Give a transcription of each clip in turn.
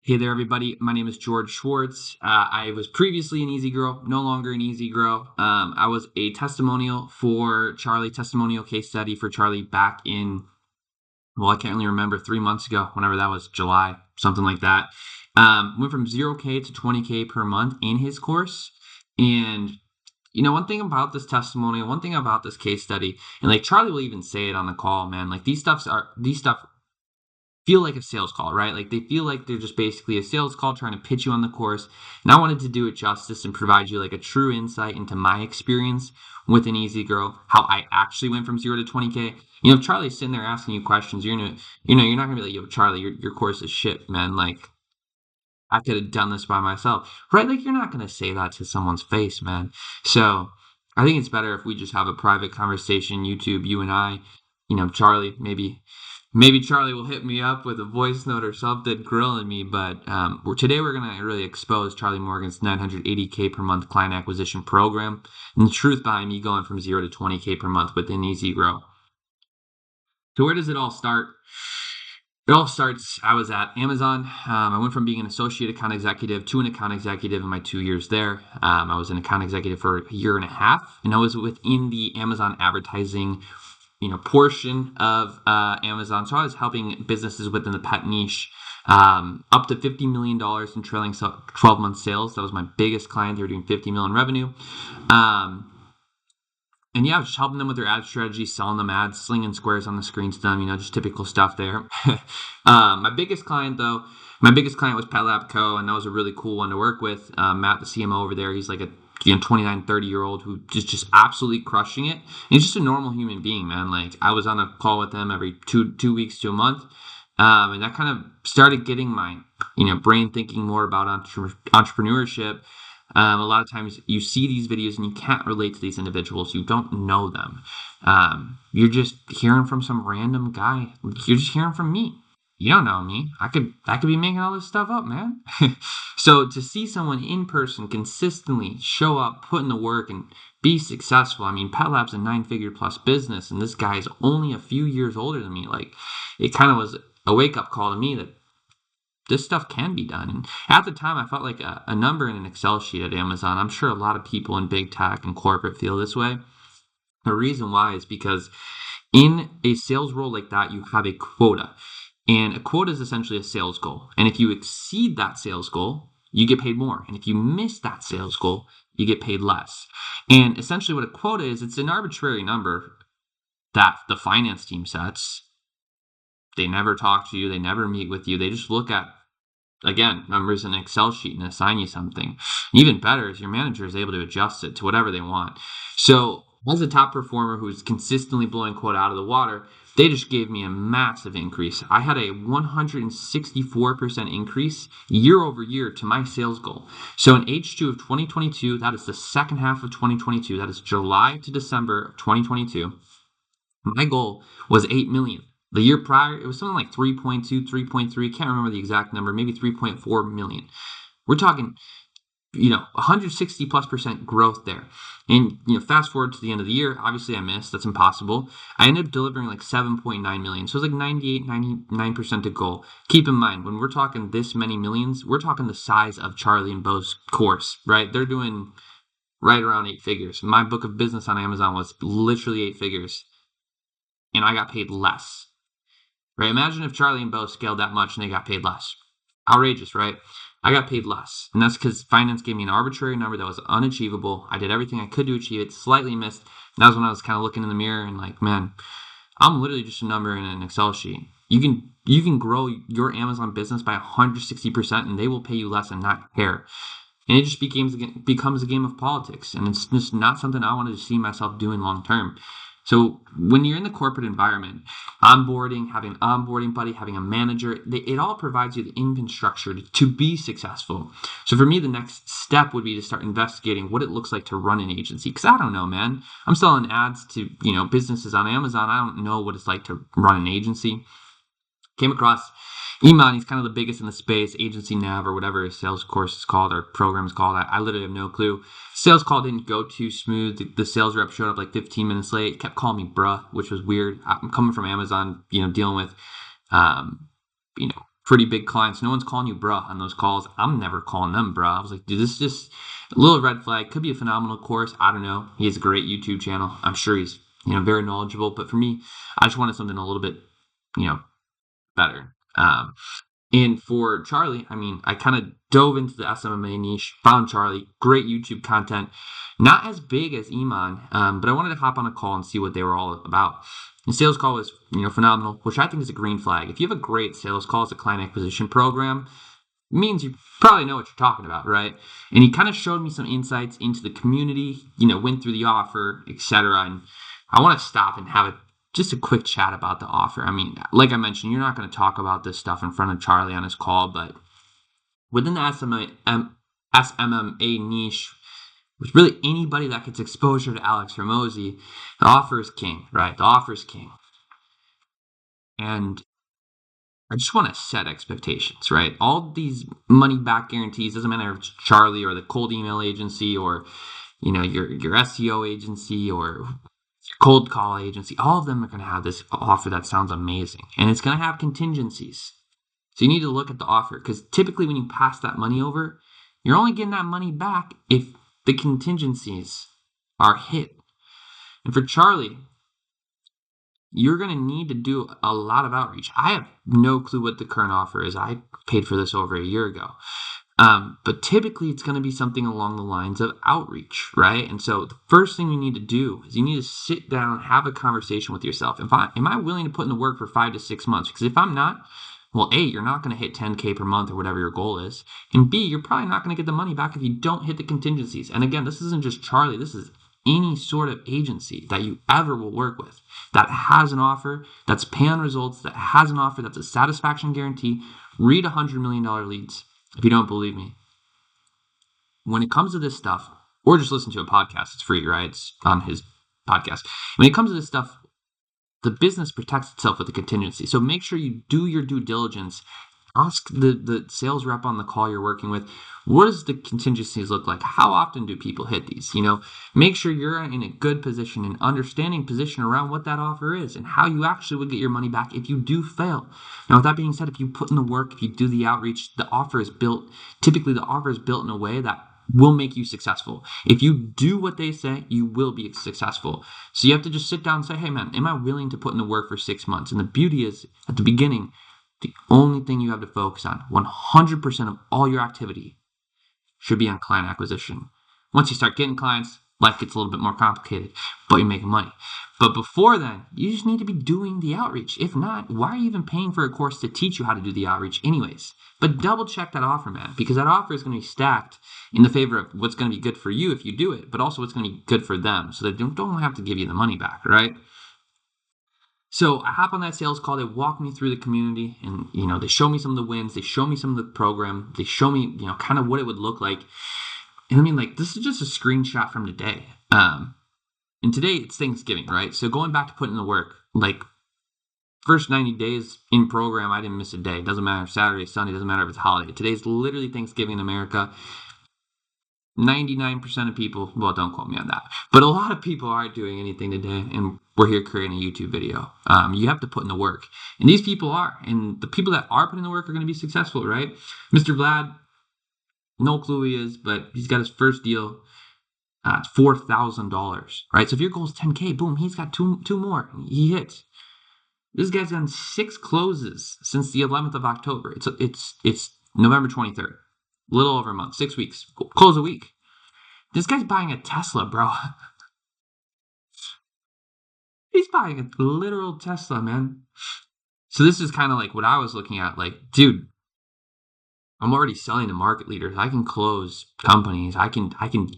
Hey there, everybody. My name is George Schwartz. I was previously an EasyGrow, no longer an EasyGrow. I was a testimonial for Charlie, testimonial case study for Charlie back in, well, I can't really remember, 3 months ago, whenever that was, July, something like that. Went from 0K to 20K per month in his course. And, one thing about this testimonial, one thing about this case study, and like Charlie will even say it on the call, man, like these stuff feel like a sales call, right? Like they feel like they're just basically a sales call trying to pitch you on the course. And I wanted to do it justice and provide you like a true insight into my experience with an EasyGrow, how I actually went from 0 to 20K. If Charlie's sitting there asking you questions, you're not gonna be like, yo, Charlie, your course is shit, man. Like I could have done this by myself, right? Like you're not gonna say that to someone's face, man. So I think it's better if we just have a private conversation, YouTube, you and I, Charlie, maybe Charlie will hit me up with a voice note or something grilling me, but today we're going to really expose Charlie Morgan's 980K per month client acquisition program and the truth behind me going from 0 to 20K per month within EasyGrow. So where does it all start? It all starts, I was at Amazon. I went from being an associate account executive to an account executive in my 2 years there. I was an account executive for a year and a half, and I was within the Amazon advertising portion of Amazon. So I was helping businesses within the pet niche up to $50 million in trailing 12-month sales. That was my biggest client. They were doing $50 million revenue. And yeah, I was just helping them with their ad strategy, selling them ads, slinging squares on the screens to them, just typical stuff there. My biggest client was Pet Lab Co., and that was a really cool one to work with. Matt, the CMO over there, he's like a 29, 30-year-old who just absolutely crushing it. And he's just a normal human being, man. Like I was on a call with him every two weeks to a month. And that kind of started getting my, brain thinking more about entrepreneurship. A lot of times you see these videos and you can't relate to these individuals. You don't know them. You're just hearing from some random guy. You're just hearing from me. You don't know me. I could be making all this stuff up, man. So to see someone in person consistently show up, put in the work, and be successful. I mean, Pet Lab's a 9-figure plus business, and this guy's only a few years older than me. Like, it kind of was a wake-up call to me that this stuff can be done. And at the time, I felt like a number in an Excel sheet at Amazon. I'm sure a lot of people in big tech and corporate feel this way. The reason why is because in a sales role like that, you have a quota. And a quota is essentially a sales goal. And if you exceed that sales goal, you get paid more. And if you miss that sales goal, you get paid less. And essentially what a quota is, it's an arbitrary number that the finance team sets. They never talk to you. They never meet with you. They just look at, again, numbers in an Excel sheet and assign you something. Even better is your manager is able to adjust it to whatever they want. So as a top performer who's consistently blowing quota out of the water, they just gave me a massive increase. I had a 164% increase year over year to my sales goal. So in H2 of 2022, that is the second half of 2022, that is July to December of 2022, my goal was 8 million. The year prior, it was something like 3.2, 3.3, can't remember the exact number, maybe 3.4 million. We're talking 160+% growth there. And, fast forward to the end of the year, obviously I missed, that's impossible. I ended up delivering like 7.9 million. So it was like 98, 99% to goal. Keep in mind, when we're talking this many millions, we're talking the size of Charlie and Beau's course, right? They're doing right around 8 figures. My book of business on Amazon was literally 8 figures. And I got paid less, right? Imagine if Charlie and Beau scaled that much and they got paid less. Outrageous, right? I got paid less. And that's because finance gave me an arbitrary number that was unachievable. I did everything I could to achieve it, slightly missed. And that was when I was kind of looking in the mirror and like, man, I'm literally just a number in an Excel sheet. You can grow your Amazon business by 160% and they will pay you less and not care. And it just becomes a game of politics. And it's just not something I wanted to see myself doing long term. So when you're in the corporate environment, onboarding, having an onboarding buddy, having a manager, it all provides you the infrastructure to be successful. So for me, the next step would be to start investigating what it looks like to run an agency. Because I don't know, man. I'm selling ads to businesses on Amazon. I don't know what it's like to run an agency. Came across Iman, he's kind of the biggest in the space, Agency Nav or whatever his sales course is called or program is called. I literally have no clue. Sales call didn't go too smooth. The sales rep showed up like 15 minutes late, kept calling me bruh, which was weird. I'm coming from Amazon, dealing with, pretty big clients. No one's calling you bruh on those calls. I'm never calling them bruh. I was like, dude, this is just a little red flag. Could be a phenomenal course. I don't know. He has a great YouTube channel. I'm sure he's, very knowledgeable. But for me, I just wanted something a little bit, better. And for Charlie, I kind of dove into the SMMA niche, found Charlie, great YouTube content, not as big as Iman, but I wanted to hop on a call and see what they were all about. The sales call was, phenomenal, which I think is a green flag. If you have a great sales call as a client acquisition program, it means you probably know what you're talking about, right? And he kind of showed me some insights into the community, went through the offer, etc. And I want to stop and have just a quick chat about the offer. Like I mentioned, you're not going to talk about this stuff in front of Charlie on his call, but within the SMMA niche, with really anybody that gets exposure to Alex Hormozi, the offer is king, right? The offer is king. And I just want to set expectations, right? All these money back guarantees, doesn't matter if it's Charlie or the cold email agency or, your SEO agency or your cold call agency, all of them are going to have this offer that sounds amazing. And it's going to have contingencies. So you need to look at the offer, because typically when you pass that money over, you're only getting that money back if the contingencies are hit. And for Charlie, you're going to need to do a lot of outreach. I have no clue what the current offer is. I paid for this over a year ago. But typically it's going to be something along the lines of outreach, right? And so the first thing you need to do is you need to sit down, have a conversation with yourself. Am I willing to put in the work for 5 to 6 months? Because if I'm not, well, A, you're not going to hit 10K per month or whatever your goal is. And B, you're probably not going to get the money back if you don't hit the contingencies. And again, this isn't just Charlie. This is any sort of agency that you ever will work with that has an offer, that's pay on results, that has an offer, that's a satisfaction guarantee. Read $100 million leads if you don't believe me. When it comes to this stuff, or just listen to a podcast, it's free, right? It's on his podcast. When it comes to this stuff, the business protects itself with a contingency. So make sure you do your due diligence. Ask the sales rep on the call you're working with, what does the contingencies look like? How often do people hit these? Make sure you're in a good position, an understanding position around what that offer is and how you actually would get your money back if you do fail. Now, with that being said, if you put in the work, if you do the outreach, typically the offer is built in a way that will make you successful. If you do what they say, you will be successful. So you have to just sit down and say, hey man, am I willing to put in the work for 6 months? And the beauty is, at the beginning, the only thing you have to focus on, 100% of all your activity should be on client acquisition. Once you start getting clients, life gets a little bit more complicated, but you're making money. But before then, you just need to be doing the outreach. If not, why are you even paying for a course to teach you how to do the outreach anyways? But double check that offer, man, because that offer is going to be stacked in the favor of what's going to be good for you if you do it, but also what's going to be good for them, so they don't have to give you the money back, right? So I hop on that sales call. They walk me through the community, and they show me some of the wins. They show me some of the program. They show me kind of what it would look like. And this is just a screenshot from today. And today it's Thanksgiving, right? So going back to putting in the work, first 90 days in program, I didn't miss a day. It doesn't matter if Saturday, Sunday, doesn't matter if it's a holiday. Today's literally Thanksgiving in America. 99% of people, well, don't quote me on that, but a lot of people aren't doing anything today, and we're here creating a YouTube video. You have to put in the work, and these people are, and the people that are putting in the work are going to be successful, right? Mr. Vlad, no clue who he is, but he's got his first deal. It's $4,000, right? So if your goal is 10K, boom, he's got two more. He hits. This guy's done 6 closes since the 11th of October. It's November 23rd. A little over a month, 6 weeks, close a week. This guy's buying a Tesla, bro. He's buying a literal Tesla, man. So this is kind of like what I was looking at. Dude, I'm already selling to market leaders. I can close companies. I can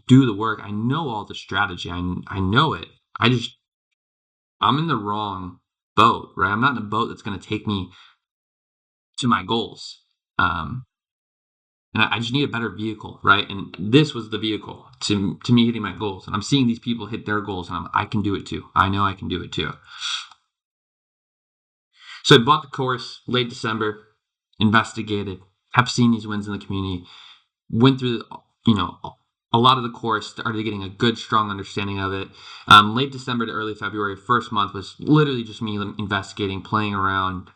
do the work. I know all the strategy. I know it. I'm in the wrong boat, right? I'm not in a boat that's going to take me to my goals. And I just need a better vehicle, right? And this was the vehicle to me hitting my goals. And I'm seeing these people hit their goals, and I can do it too. I know I can do it too. So I bought the course late December, investigated, have seen these wins in the community, went through, a lot of the course, started getting a good, strong understanding of it. Late December to early February, first month was literally just me investigating, playing around,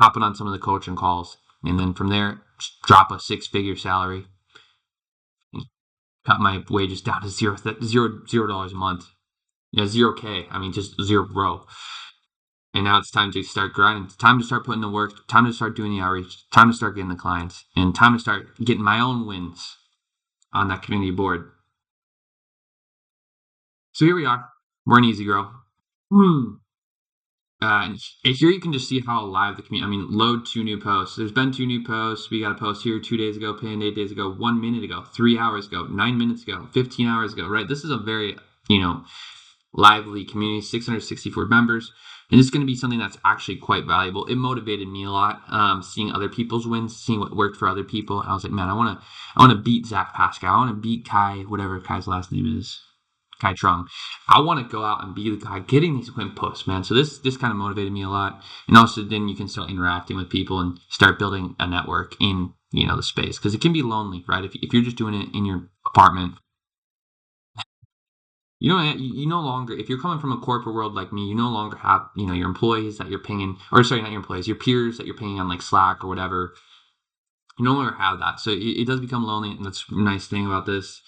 hopping on some of the coaching calls. And then from there, just drop a 6-figure salary, cut my wages down to $0 a month. 0K. I mean, just zero. And now it's time to start grinding. It's time to start putting the work. Time to start doing the outreach. Time to start getting the clients. And time to start getting my own wins on that community board. So here we are. We're in EasyGrow. And here you can just see how alive the community. I mean, load 2 new posts. There's been 2 new posts. We got a post here 2 days ago, pinned 8 days ago, 1 minute ago, 3 hours ago, 9 minutes ago, 15 hours ago, right? This is a very, lively community, 664 members. And it's going to be something that's actually quite valuable. It motivated me a lot, seeing other people's wins, seeing what worked for other people. And I was like, man, I want to beat Zach Pascal. I want to beat Kai, whatever Kai's last name is. Kai Trung. I want to go out and be the guy getting these win posts, man. So this kind of motivated me a lot. And also then you can start interacting with people and start building a network in, the space. Because it can be lonely, right? If you're just doing it in your apartment, you no longer, if you're coming from a corporate world like me, you no longer have, your employees that you're pinging, or sorry, not your employees, your peers that you're pinging on like Slack or whatever. You no longer have that. So it does become lonely. And that's a nice thing about this.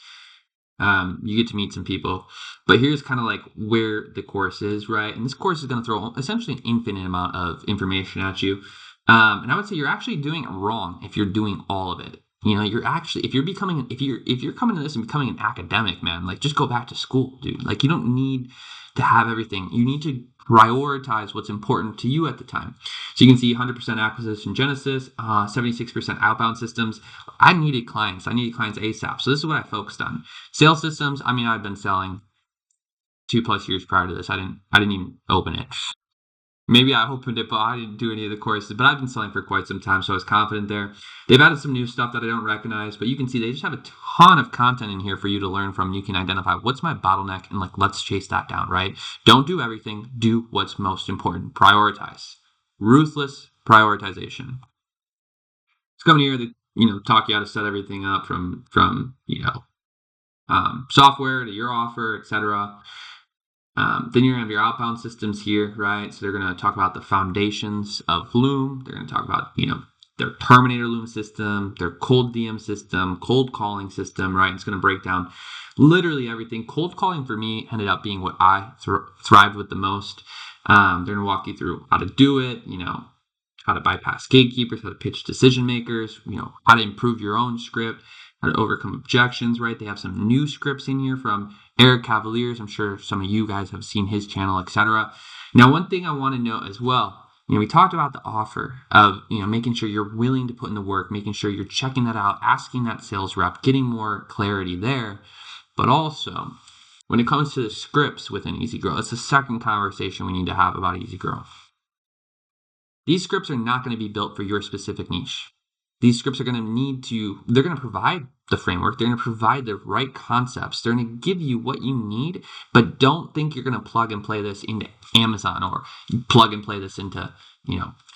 You get to meet some people, but here's kind of like where the course is, right? And this course is going to throw essentially an infinite amount of information at you. And I would say you're actually doing it wrong if you're doing all of it. If you're coming to this and becoming an academic, man, like just go back to school, dude. Like you don't need to have everything. You need to prioritize what's important to you at the time. So you can see 100% acquisition genesis, 76% outbound systems. I needed clients ASAP. So this is what I focused on. Sales systems. I mean, I've been selling 2+ years prior to this. I didn't even open it. Maybe I opened it, but I didn't do any of the courses. But I've been selling for quite some time, so I was confident there. They've added some new stuff that I don't recognize, but you can see they just have a ton of content in here for you to learn from. You can identify what's my bottleneck and let's chase that down, right? Don't do everything. Do what's most important. Prioritize. Ruthless prioritization. It's coming here to talk you how to set everything up from software to your offer, etc. Then you're going to have your outbound systems here, right? So they're going to talk about the foundations of Loom. They're going to talk about, their Terminator Loom system, their cold DM system, cold calling system, right? It's going to break down literally everything. Cold calling for me ended up being what I thrived with the most. They're going to walk you through how to do it, how to bypass gatekeepers, how to pitch decision makers, how to improve your own script, how to overcome objections, right? They have some new scripts in here from Eric Cavaliers. I'm sure some of you guys have seen his channel, etc. Now, one thing I want to note as well, we talked about the offer of, making sure you're willing to put in the work, making sure you're checking that out, asking that sales rep, getting more clarity there. But also, when it comes to the scripts within EasyGrow, that's the second conversation we need to have about EasyGrow. These scripts are not going to be built for your specific niche. These scripts are going they're going to provide the framework. They're going to provide the right concepts. They're going to give you what you need, but don't think you're going to plug and play this into Amazon or plug and play this into,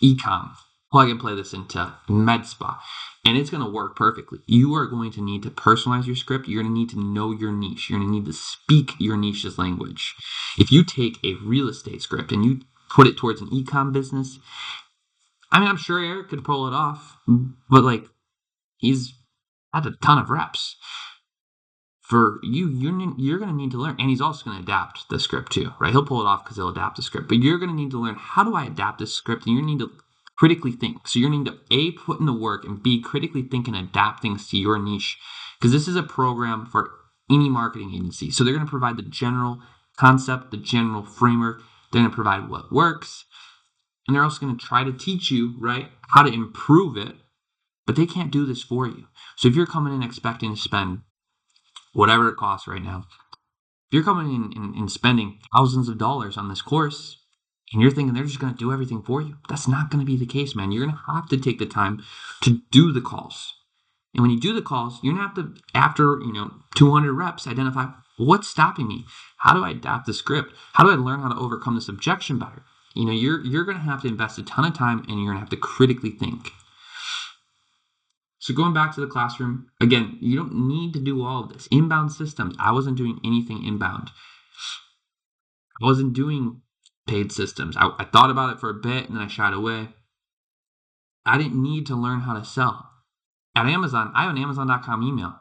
e-com, plug and play this into MedSpa, and it's going to work perfectly. You are going to need to personalize your script. You're going to need to know your niche. You're going to need to speak your niche's language. If you take a real estate script and you put it towards an e-com business, I mean, I'm sure Eric could pull it off, but he's had a ton of reps. For you're going to need to learn, and he's also going to adapt the script too, right? He'll pull it off because he'll adapt the script, but you're going to need to learn, how do I adapt this script? And you need to critically think. So you're going to need to A, put in the work, and B, critically think and adapt things to your niche, because this is a program for any marketing agency. So they're going to provide the general concept, the general framework. They're going to provide what works. And they're also going to try to teach you, right, how to improve it, but they can't do this for you. So if you're coming in expecting to spend whatever it costs right now, if you're coming in and spending thousands of dollars on this course, and you're thinking they're just going to do everything for you, that's not going to be the case, man. You're going to have to take the time to do the calls. And when you do the calls, you're going to have to, after 200 reps, identify what's stopping me. How do I adapt the script? How do I learn how to overcome this objection better? You're going to have to invest a ton of time, and you're going to have to critically think. So going back to the classroom, again, you don't need to do all of this. Inbound systems, I wasn't doing anything inbound. I wasn't doing paid systems. I thought about it for a bit, and then I shied away. I didn't need to learn how to sell. At Amazon, I have an Amazon.com email.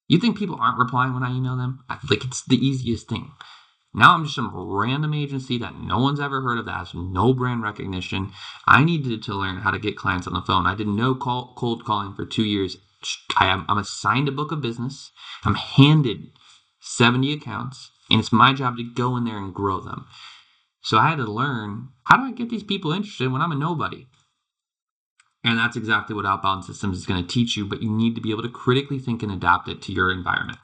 You think people aren't replying when I email them? Like, it's the easiest thing. Now I'm just some random agency that no one's ever heard of that has no brand recognition. I needed to learn how to get clients on the phone. I did no cold calling for 2 years. I'm assigned a book of business. I'm handed 70 accounts, and it's my job to go in there and grow them. So I had to learn, how do I get these people interested when I'm a nobody? And that's exactly what Outbound Systems is going to teach you, but you need to be able to critically think and adapt it to your environment.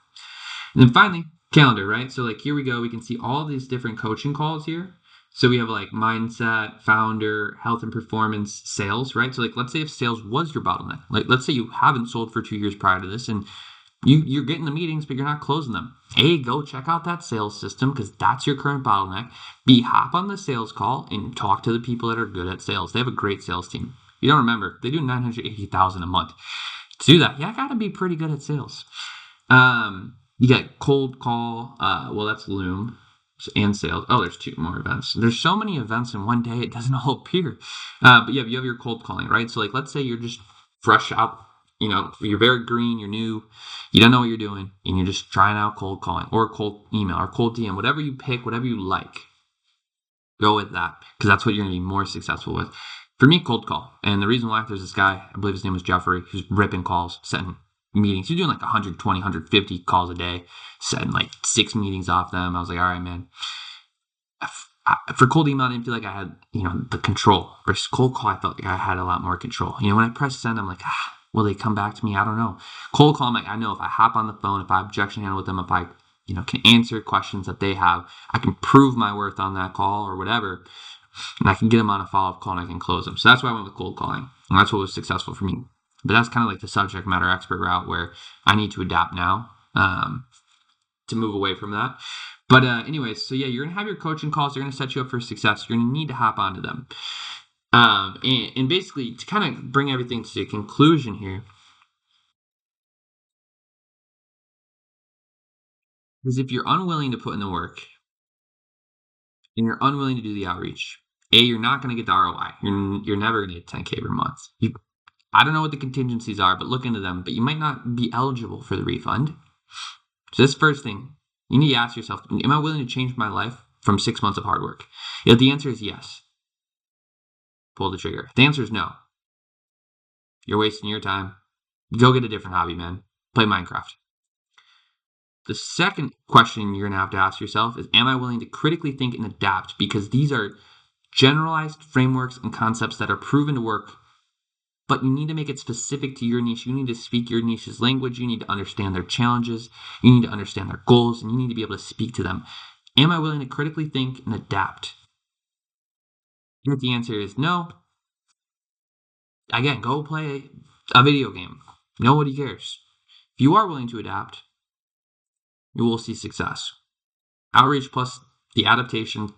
And then finally, calendar, right? So like here we go, we can see all these different coaching calls here. So we have like mindset, founder, health and performance, sales, right? So like let's say if sales was your bottleneck, like let's say you haven't sold for 2 years prior to this and you're getting the meetings, but you're not closing them. A, go check out that sales system because that's your current bottleneck. B, hop on the sales call and talk to the people that are good at sales. They have a great sales team. You don't remember, they do $980,000 a month. To do that, I got to be pretty good at sales. You get cold call. Well, that's Loom and sales. Oh, there's 2 more events. There's so many events in one day, it doesn't all appear. But yeah, you have your cold calling, right? So like, let's say you're just fresh out, you're very green, you're new, you don't know what you're doing, and you're just trying out cold calling or cold email or cold DM, whatever you pick, whatever you like. Go with that because that's what you're going to be more successful with. For me, cold call. And the reason why, there's this guy, I believe his name was Jeffrey, who's ripping calls, setting meetings. He's doing like 120, 150 calls a day, setting like 6 meetings off them. I was like, all right, man. For cold email, I didn't feel like I had, the control. For cold call, I felt like I had a lot more control. When I press send, I'm like, will they come back to me? I don't know. Cold call, I'm like, I know if I hop on the phone, if I objection handle with them, if I, can answer questions that they have, I can prove my worth on that call or whatever. And I can get them on a follow-up call and I can close them. So that's why I went with cold calling. And that's what was successful for me. But that's kind of like the subject matter expert route where I need to adapt now to move away from that. But anyways, so yeah, you're going to have your coaching calls. They're going to set you up for success. You're going to need to hop onto them. And basically, to kind of bring everything to a conclusion here, is if you're unwilling to put in the work and you're unwilling to do the outreach, you're not going to get the ROI. You're never going to get 10K per month. I don't know what the contingencies are, but look into them. But you might not be eligible for the refund. So this first thing, you need to ask yourself, am I willing to change my life from 6 months of hard work? If the answer is yes, pull the trigger. If the answer is no, you're wasting your time. Go get a different hobby, man. Play Minecraft. The second question you're going to have to ask yourself is, am I willing to critically think and adapt? Because these are generalized frameworks and concepts that are proven to work, but you need to make it specific to your niche. You need to speak your niche's language. You need to understand their challenges. You need to understand their goals, and you need to be able to speak to them. Am I willing to critically think and adapt? If the answer is no, again, go play a video game. Nobody cares. If you are willing to adapt, you will see success. Outreach plus the adaptation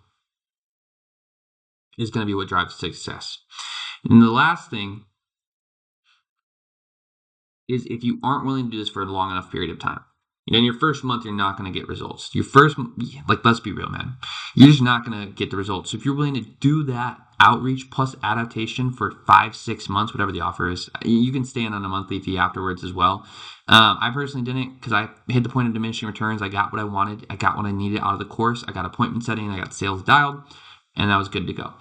is going to be what drives success. And the last thing is, if you aren't willing to do this for a long enough period of time, in your first month, you're not going to get results. Let's be real, man. You're just not going to get the results. So if you're willing to do that outreach plus adaptation for 5-6 months, whatever the offer is, you can stay in on a monthly fee afterwards as well. I personally didn't, because I hit the point of diminishing returns. I got what I wanted. I got what I needed out of the course. I got appointment setting. I got sales dialed, and that was good to go.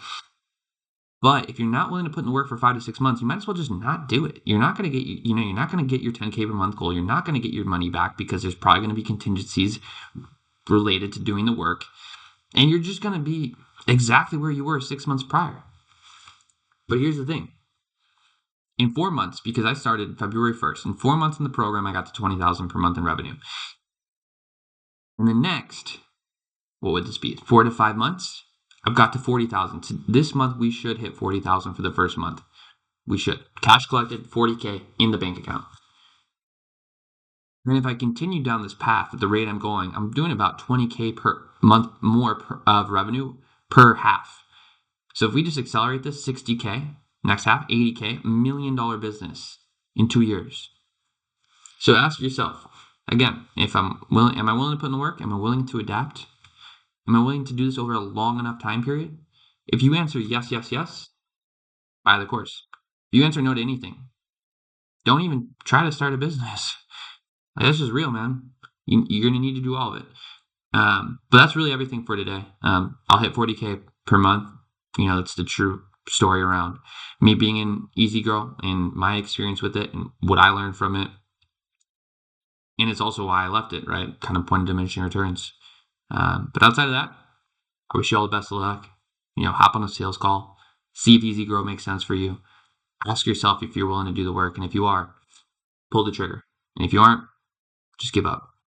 But if you're not willing to put in the work for 5 to 6 months, you might as well just not do it. You're not going to get, you're not going to get your 10K per month goal. You're not going to get your money back because there's probably going to be contingencies related to doing the work. And you're just going to be exactly where you were 6 months prior. But here's the thing. In 4 months, because I started February 1st, in 4 months in the program, I got to $20,000 per month in revenue. In the next, what would this be? 4 to 5 months? I've got to 40,000. So this month, we should hit 40,000 for the first month. We should. Cash collected, 40K in the bank account. And if I continue down this path at the rate I'm going, I'm doing about 20K per month more of revenue per half. So if we just accelerate this, 60K, next half, 80K, $1 million business in 2 years. So ask yourself, again, am I willing to put in the work? Am I willing to adapt? Am I willing to do this over a long enough time period? If you answer yes, yes, yes, buy the course. You answer no to anything. Don't even try to start a business. Like, that's just real, man. You're gonna need to do all of it. But that's really everything for today. I'll hit 40K per month. That's the true story around me being in EasyGrow and my experience with it and what I learned from it. And it's also why I left it, right? Kind of point of diminishing returns. But outside of that, I wish you all the best of luck. Hop on a sales call, see if EasyGrow makes sense for you. Ask yourself if you're willing to do the work. And if you are, pull the trigger. And if you aren't, just give up.